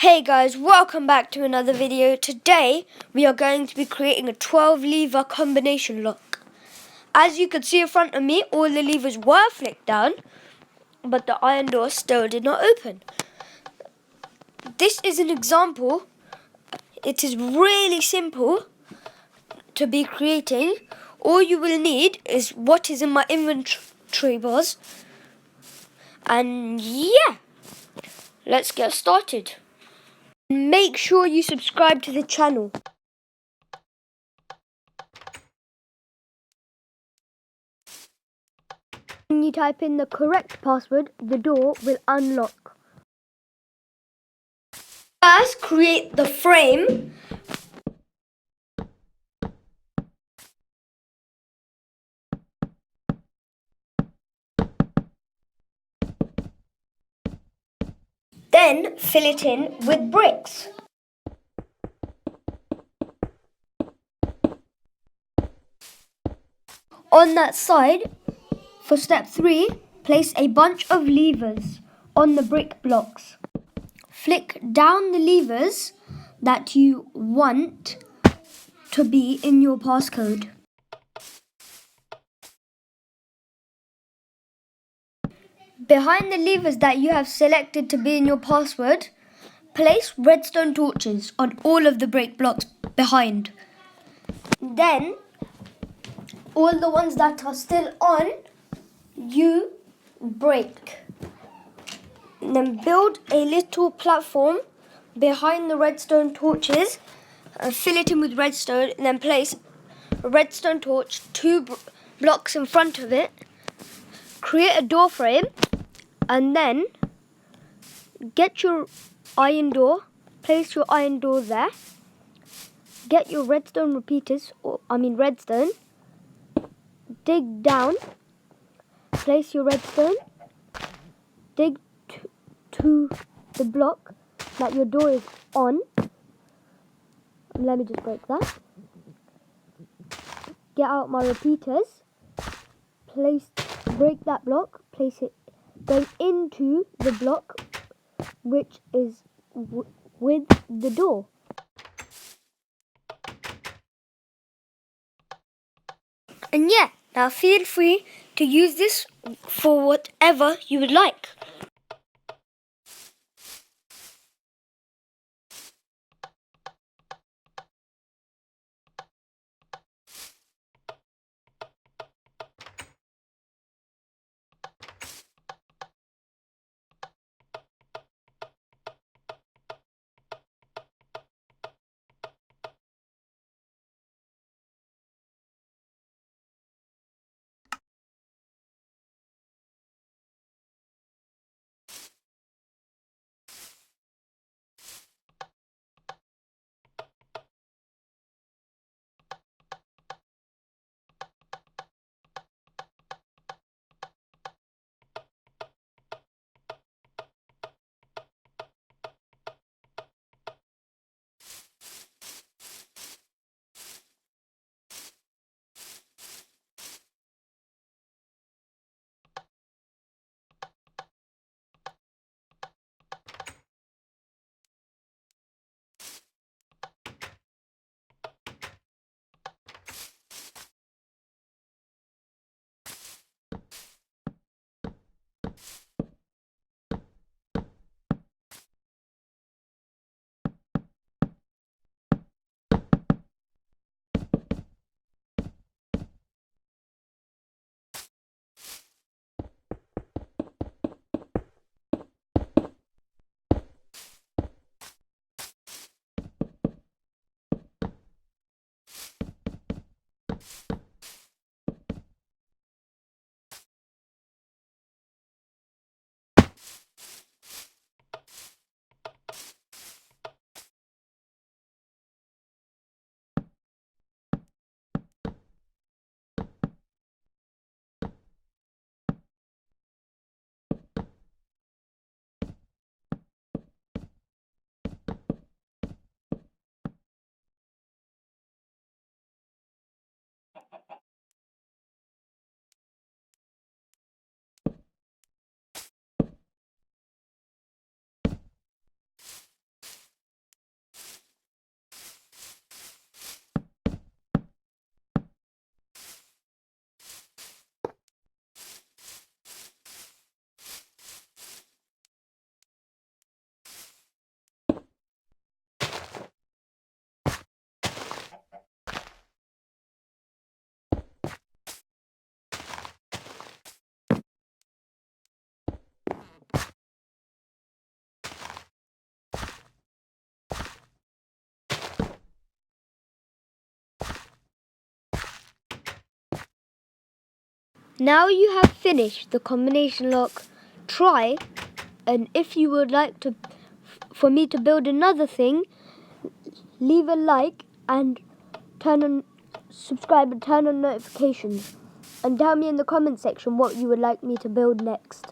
Hey guys, welcome back to another video. Today we are going to be creating a 12 lever combination lock. As you can see in front of me, all the levers were flicked down, but the iron door still did not open. This is an example. It is really simple to be creating. All you will need is what is in my inventory bars. And yeah, let's get started. Make sure you subscribe to the channel. When you type in the correct password, the door will unlock. First, create the frame. Then fill it in with bricks. On that side, for step 3, place a bunch of levers on the brick blocks. Flick down the levers that you want to be in your passcode. Behind the levers that you have selected to be in your password, place redstone torches on all of the brick blocks behind. Then, all the ones that are still on, you break. And then build a little platform behind the redstone torches, fill it in with redstone, and then place a redstone torch 2 blocks in front of it. Create a door frame, and then get your iron door, place your iron door there. Get your redstone repeaters, redstone. Dig down, place your redstone, dig to the block that your door is on. Let me just break that. Get out my repeaters, break that block, place it going into the block which is with the door. And yeah, now feel free to use this for whatever you would like. Now you have finished the combination lock. Try, and if you would like for me to build another thing, leave a like and subscribe and turn on notifications. And tell me in the comment section what you would like me to build next.